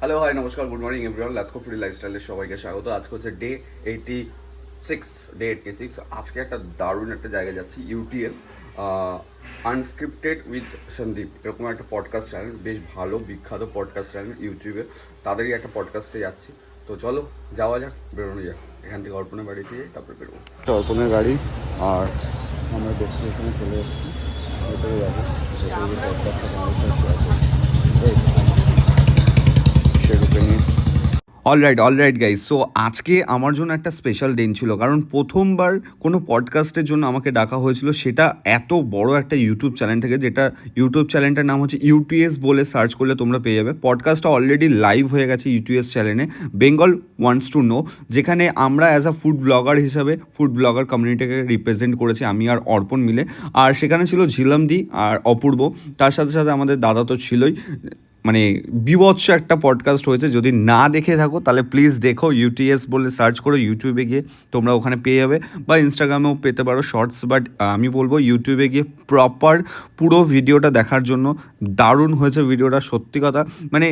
Hello hi নমস্কার good morning everyone লাতকো foodie লাইফস্টাইলের সবাইকে স্বাগত। আজকে হচ্ছে ডে 86 আজকে একটা দারুণ একটা জায়গায় যাচ্ছি, ইউটিএস আনস্ক্রিপ্টেড উইথ সন্দীপ, এরকম একটা পডকাস্ট চ্যানেল, বেশ ভালো বিখ্যাত পডকাস্ট চ্যানেল ইউটিউবে, তাদেরই একটা পডকাস্টে যাচ্ছি। তো চলো যাওয়া যাক, বেরোনো যাক এখান থেকে। অর্পণের বাড়ি থেকে তারপরে বেরোবো। অর্পণের গাড়ি আর আমরা ডেস্টিনেশনে চলে এসেছি, ভেতরে যাবো। অলরাইট গাইজ, সো আজকে আমার জন্য একটা স্পেশাল দিন ছিল, কারণ প্রথমবার কোনো পডকাস্টের জন্য আমাকে ডাকা হয়েছিল, সেটা এত বড় একটা ইউটিউব চ্যানেল থেকে, যেটা ইউটিউব চ্যানেলটার নাম হচ্ছে ইউটিএস বলে সার্চ করলে তোমরা পেয়ে যাবে। পডকাস্টটা অলরেডি লাইভ হয়ে গেছে ইউটিএস চ্যানেলে, বেঙ্গল ওয়ান্টস টু নো, যেখানে আমরা অ্যাজ আ ফুড ব্লগার হিসাবে ফুড ব্লগার কমিউনিটিকে রিপ্রেজেন্ট করেছি আমি আর অর্পণ মিলে। আর সেখানে ছিল ঝিলামদি আর অপূর্ব, তার সাথে সাথে আমাদের দাদা তো ছিলই। মানে বিভৎস একটা পডকাস্ট হয়েছে, যদি না দেখে থাকো তাহলে প্লিজ দেখো, ইউটিএস বলে সার্চ করো, ইউটিউবে গিয়ে তোমরা ওখানে পেয়ে যাবে, বা ইনস্টাগ্রামেও পেতে পারো শর্টস। বাট আমি বলবো ইউটিউবে গিয়ে প্রপার পুরো ভিডিওটা দেখার জন্য। দারুণ হয়েছে ভিডিওটা, সত্যি কথা। মানে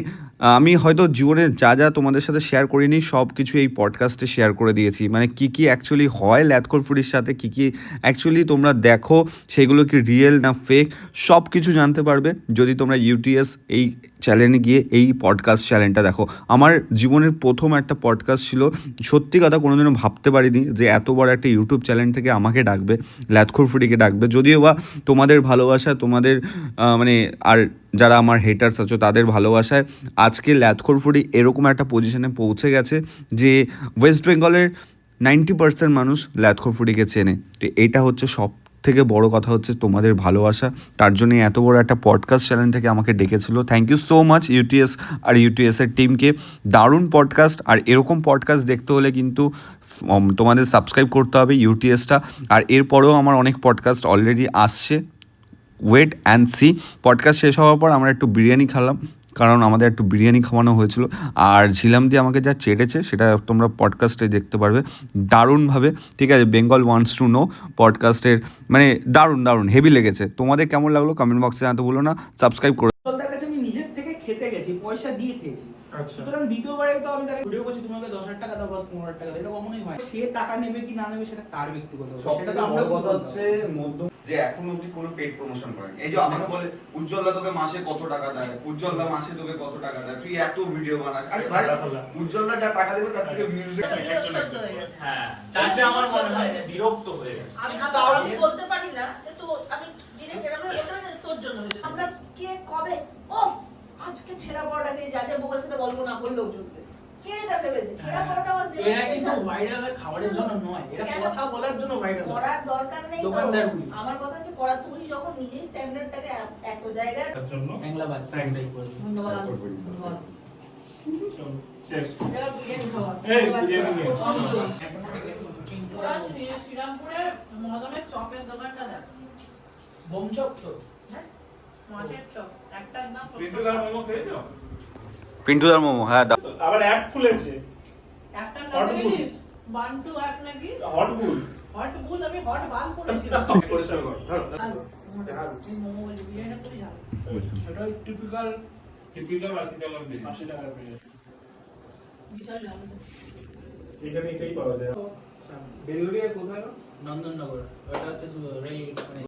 আমি হয়তো জীবনে যা যা তোমাদের সাথে শেয়ার করিনি সব কিছু এই পডকাস্টে শেয়ার করে দিয়েছি। মানে কী কী অ্যাকচুয়ালি হয় ল্যাথকোর ফুডির সাথে, কী কী অ্যাকচুয়ালি তোমরা দেখো, সেগুলো কি রিয়েল না ফেক, সব কিছু জানতে পারবে যদি তোমরা ইউটিএস এই চ্যানেলে গিয়ে এই পডকাস্ট চ্যানেলটা দেখো। আমার জীবনের প্রথম একটা পডকাস্ট ছিল, সত্যি কথা কোনোদিনও ভাবতে পারিনি যে এত বড় একটা ইউটিউব চ্যানেল থেকে আমাকে ডাকবে, ল্যাথকোর ফুডিকে ডাকবে। যদিও বা তোমাদের ভালোবাসা, তোমাদের মানে আর যারা আমার হেটার্স আছো তাদের ভালোবাসায় আজকে ল্যাথকোর ফুডি এরকম একটা পজিশনে পৌঁছে গেছে যে ওয়েস্ট বেঙ্গলের 90% মানুষ ল্যাথকোর ফুডিকে চেনে। তো এটা হচ্ছে সব থেকে বড় কথা, হচ্ছে তোমাদের ভালোবাসা। তার জন্য এত বড় একটা পডকাস্ট চ্যানেল থেকে আমাকে ডেকেছিল। Thank you so much UTS আর ইউটিএসের টিমকে। দারুণ পডকাস্ট, আর এরকম পডকাস্ট দেখতে হলে কিন্তু তোমাদের সাবস্ক্রাইব করতে হবে ইউটিএসটা। আর এরপরেও আমার অনেক পডকাস্ট অলরেডি আসছে, ওয়েট অ্যান্ড সি। পডকাস্ট শেষ হওয়ার পর আমরা একটু বিরিয়ানি খেলাম, কারণ আমাদের একটু বিরিয়ানি খাওয়ানো হয়েছিল। আর ঝিলাম দিয়ে আমাকে যা চেটেছে সেটা তোমরা পডকাস্টে দেখতে পারবে দারুণভাবে। ঠিক আছে, বেঙ্গল ওয়ান্টস টু নো পডকাস্টের মানে দারুণ হেভি লেগেছে। তোমাদের কেমন লাগলো কমেন্ট বক্সে জানাতে ভুলো না, সাবস্ক্রাইব করে। তার কাছে আমি নিজের থেকে খেতে গেছি, পয়সা দিয়ে খেয়েছি। সুতরাং দ্বিতীয়বারে তো আমি তাকে ভিডিও করছি, তোমাকে 10,000 টাকা দাও বা 15,000 টাকা দাও, এটা কখনোই হয়। সে টাকা নেবে কি না নেবে সেটা তার ব্যক্তিগত ব্যাপার। সেটা তো আমরা কথা হচ্ছে মধ্যম যে এখন অবধি কোনো পেড প্রমোশন করেনি। এই যে আমাকে বলে উজ্জ্বলদা তোকে মাসে কত টাকা দেয়, উজ্জ্বলদা মাসে তোকে কত টাকা দেয়, তুই এত ভিডিও বানাস। আরে ভাই, উজ্জ্বলদা যা টাকা দেবে তার থেকে ভিউজ হ্যাঁ, চাইতে আমার মনে হয় বিরক্ত হয়ে গেছে। আমি বলতে পারি না যে তো আমি ডিরেক্ট এটা বলতে পারি না তোর জন্য হয়েছে। আমরা কে কবে আজকে ছেঁড়া পরোটা খেয়ে যা যা বোকার সাথে গল্প না করলেও চলবে। কে এটা ভেবেছে ছেঁড়া পরোটা ওয়াজ দেবে? এরা কিন্তু ভাইরাল হয় খাবারের জন্য নয়, এরা কথা বলার জন্য ভাইরাল হয়। করার দরকার নেই তো। দোকানদারগুলি আমার কথা হচ্ছে করা, তুই যখন নিজেই স্ট্যান্ডার্ডটাকে এক জায়গায় তার জন্য বাংলাবাদ সাবস্ক্রাইব করে। ধন্যবাদ। শেষ যারা বিরিয়ানি খাওয়া এই বিরিয়ানি ওরা শ্রীরামপুরের মদনের চপের দোকানটা দেখ, বোম চপ তো মাছের চপ একটার দাম পিন্টুদার মোমো খেয়েছো? পিন্টুদার মোমো, হ্যাঁ। আবার অ্যাড খুলেছে একটার হট দাম বুল। জানিস 1 2 এক নাকি হট বুল। হট বুল, আমি হট বাল করেছি। পরিষ্কার কর ধরো। এই মোমো বলি বিরিয়ানি করি যা এটা টিপিক্যাল টিপিক্যাল 80 টাকার বিরিয়ানি। 80 টাকার বিরিয়ানি। বিশাল দাম। এখানে এটাই পাওয়া যায়। বেলুড়িয়া কোথায়? নন্দননগর, ওটা হচ্ছে রেল মানে